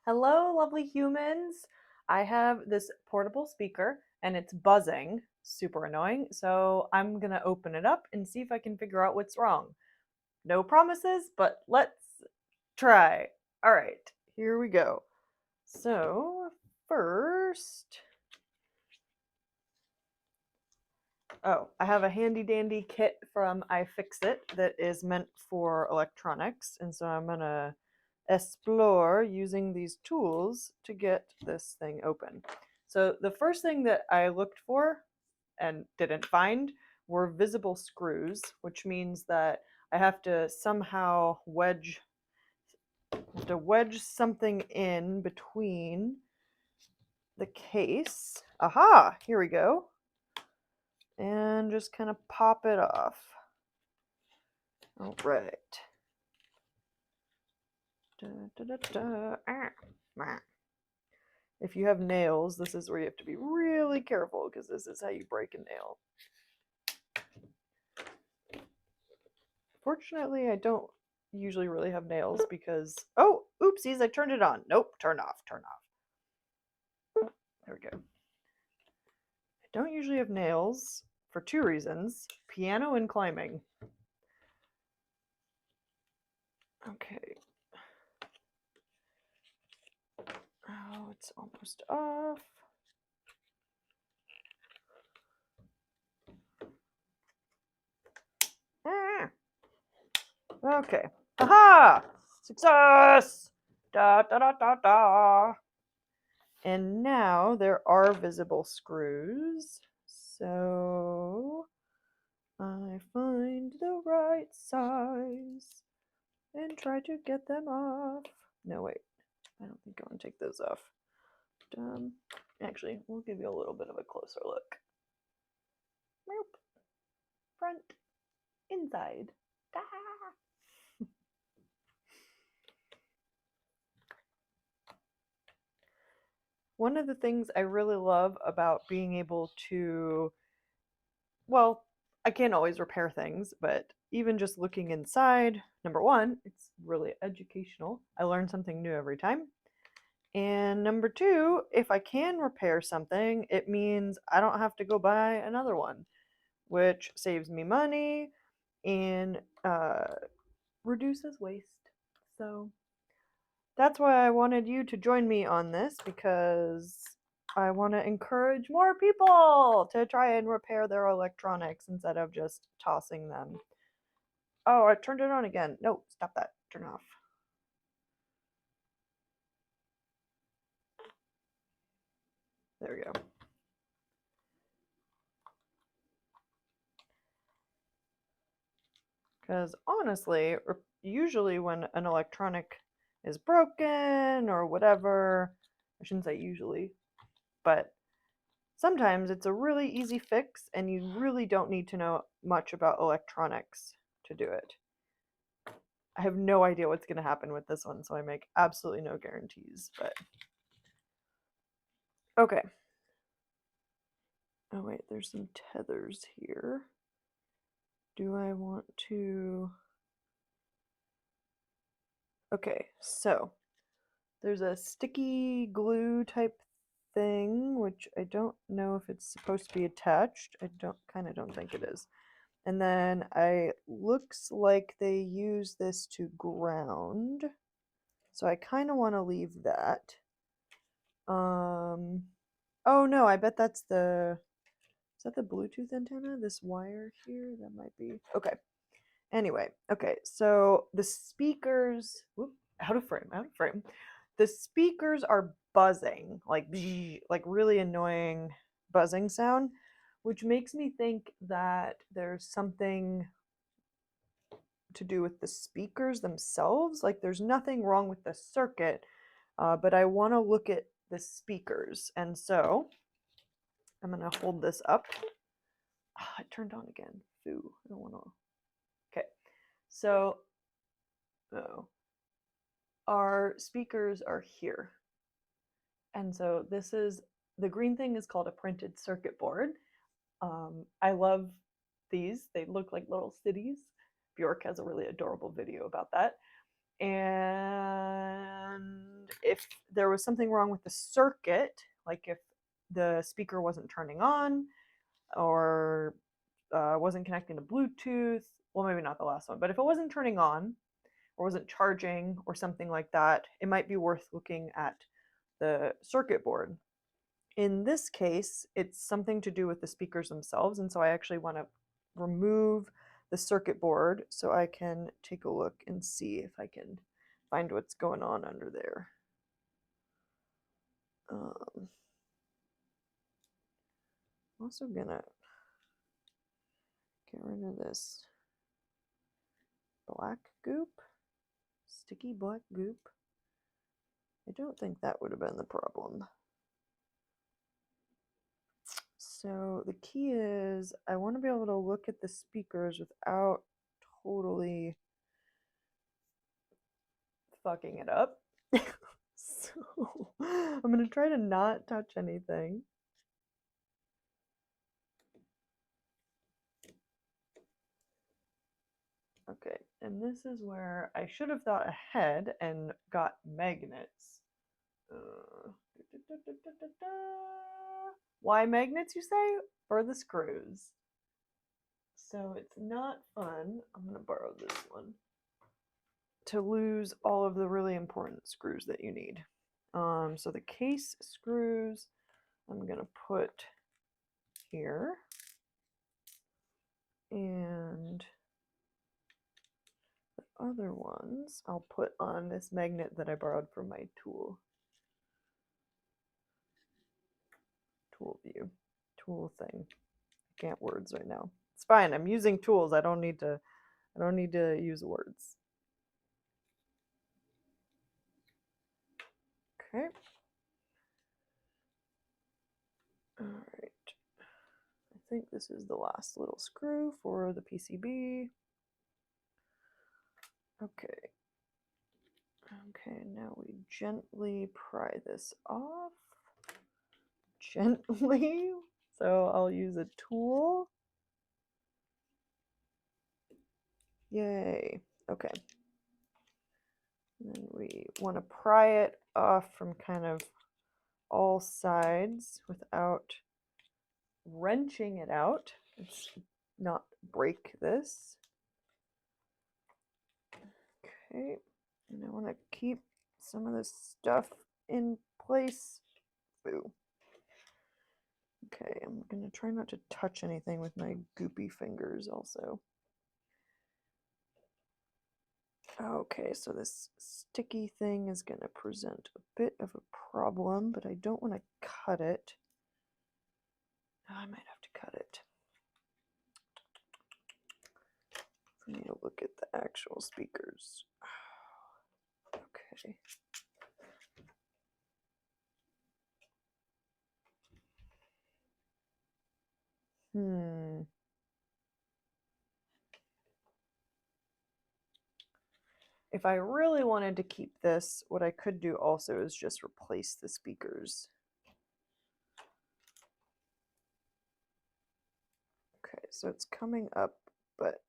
Hello, lovely humans. I have this portable speaker and it's buzzing, super annoying. So I'm gonna open it up and see if I can figure out what's wrong. No promises, but let's try. All right, here we go. So, first, I have a handy dandy kit from iFixit that is meant for electronics, and so I'm gonna explore using these tools to get this thing open. So the first thing that I looked for and didn't find were visible screws, which means that I have to somehow wedge something in between the case. Aha, here we go. And just kind of pop it off. All right. Da, da, da, da. Ah. If you have nails, this is where you have to be really careful because this is how you break a nail. Fortunately, I don't usually really have nails because... Oh, oopsies, I turned it on. Nope, turn off, turn off. There we go. I don't usually have nails for two reasons. Piano and climbing. Okay. Oh, it's almost off. Ah. Okay. Aha! Success! Da da da da da. And now there are visible screws. So I find the right size and try to get them off. No, wait. I don't think I want to take those off. Actually, we'll give you a little bit of a closer look. Nope. Front, inside. Ah! One of the things I really love about being able to, well, I can't always repair things, but even just looking inside, number one, it's really educational. I learn something new every time. And number two, if I can repair something, it means I don't have to go buy another one, which saves me money and reduces waste. So that's why I wanted you to join me on this, because I want to encourage more people to try and repair their electronics instead of just tossing them. Oh, I turned it on again. No, stop that. Turn it off. There we go. Because honestly, usually when an electronic is broken or whatever, I shouldn't say usually, but sometimes it's a really easy fix and you really don't need to know much about electronics to do it. I have no idea what's going to happen with this one, so I make absolutely no guarantees, but okay. Oh wait, there's some tethers here. Do I want to... Okay, so there's a sticky glue type thing, which I don't know if it's supposed to be attached. I kind of don't think it is. And then looks like they use this to ground. So I kind of want to leave that. Oh no, I bet that's is that the Bluetooth antenna? This wire here? That might be. Okay. Anyway, okay, so the speakers, whoop, out of frame. The speakers are buzzing, like like really annoying buzzing sound, which makes me think that there's something to do with the speakers themselves. Like there's nothing wrong with the circuit, but I want to look at the speakers, and so I'm gonna hold this up. Ah, it turned on again. Foo, I don't want to. Okay, so our speakers are here. And so this is, the green thing is called a printed circuit board. I love these. They look like little cities. Bjork has a really adorable video about that. And if there was something wrong with the circuit, like if the speaker wasn't turning on or wasn't connecting to Bluetooth, well, maybe not the last one, but if it wasn't turning on or wasn't charging or something like that, it might be worth looking at the circuit board. In this case, it's something to do with the speakers themselves, and so I actually want to remove the circuit board so I can take a look and see if I can find what's going on under there. I'm also gonna get rid of this black goop, sticky black goop. I don't think that would have been the problem. So the key is I want to be able to look at the speakers without totally fucking it up. So I'm going to try to not touch anything. Okay, and this is where I should have thought ahead and got magnets. Why magnets, you say? For the screws. So it's not fun. I'm going to borrow this one. To lose all of the really important screws that you need. So the case screws I'm going to put here. And the other ones I'll put on this magnet that I borrowed from my tool view. Tool thing. I can't words right now. It's fine. I'm using tools. I don't need to use words. Okay. All right. I think this is the last little screw for the PCB. Okay. Okay, now we gently pry this off. Gently. So I'll use a tool. Yay. Okay. And then we want to pry it off from kind of all sides without wrenching it out. Let's not break this. Okay. And I want to keep some of this stuff in place. Boo. Okay, I'm going to try not to touch anything with my goopy fingers also. Okay, so this sticky thing is going to present a bit of a problem, but I don't want to cut it. I might have to cut it. I need to look at the actual speakers. Okay. If I really wanted to keep this, what I could do also is just replace the speakers. Okay, so it's coming up, but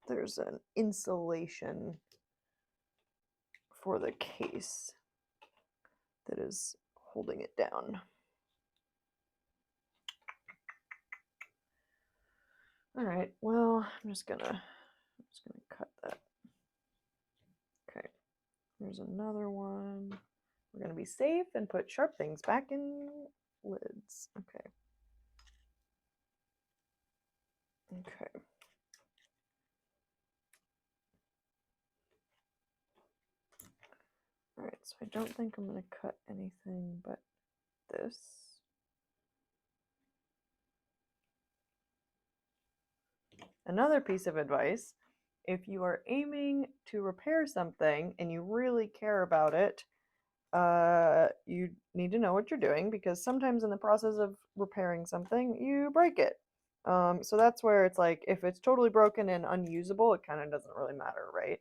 there's an insulation for the case that is holding it down. All right, well, I'm just gonna cut that. Okay, here's another one. We're gonna be safe and put sharp things back in lids. Okay. Okay. All right, so I don't think I'm gonna cut anything but this. Another piece of advice, if you are aiming to repair something and you really care about it, you need to know what you're doing, because sometimes in the process of repairing something, you break it. So that's where it's like, if it's totally broken and unusable, it kind of doesn't really matter, right?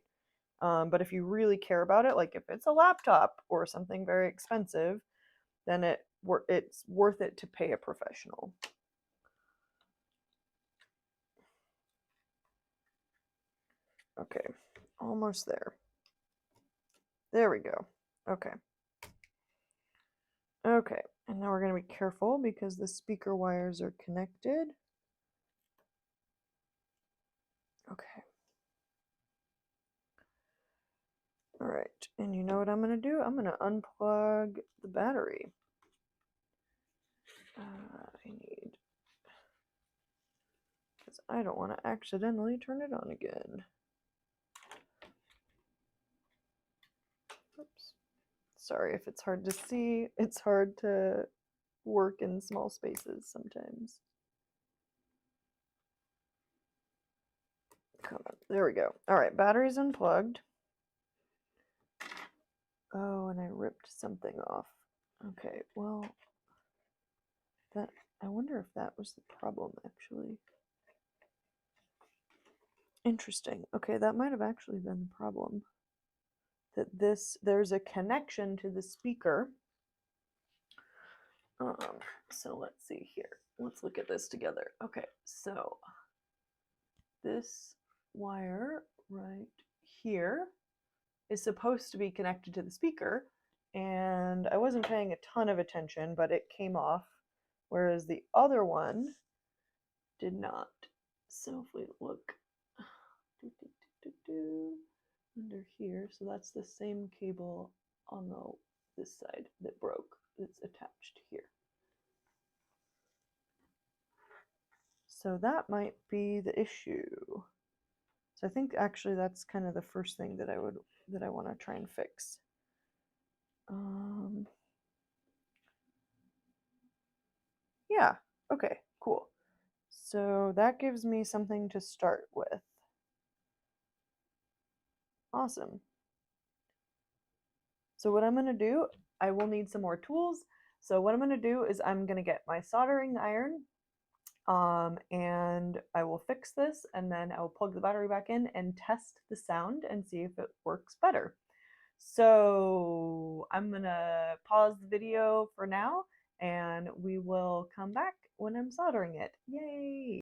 But if you really care about it, like if it's a laptop or something very expensive, then it's worth it to pay a professional. Okay, almost there. There we go. Okay. Okay, and now we're going to be careful because the speaker wires are connected. Okay. All right, and you know what I'm going to do? I'm going to unplug the battery. I need, because I don't want to accidentally turn it on again. Oops. Sorry if it's hard to see. It's hard to work in small spaces sometimes. Come on, there we go. All right, battery's unplugged. Oh, and I ripped something off. Okay, well, that, I wonder if that was the problem actually. Interesting. Okay, that might have actually been the problem. That there's a connection to the speaker. So let's see here. Let's look at this together. Okay, so this wire right here is supposed to be connected to the speaker, and I wasn't paying a ton of attention, but it came off, whereas the other one did not. So if we look under here, so that's the same cable on this side that broke, that's attached here. So that might be the issue. So I think actually that's kind of the first thing that I want to try and fix. Yeah, okay, cool. So that gives me something to start with. Awesome. So what I'm going to do, I will need some more tools. So what I'm going to do is I'm going to get my soldering iron, and I will fix this, and then I will plug the battery back in and test the sound and see if it works better. So I'm going to pause the video for now, and we will come back when I'm soldering it. Yay!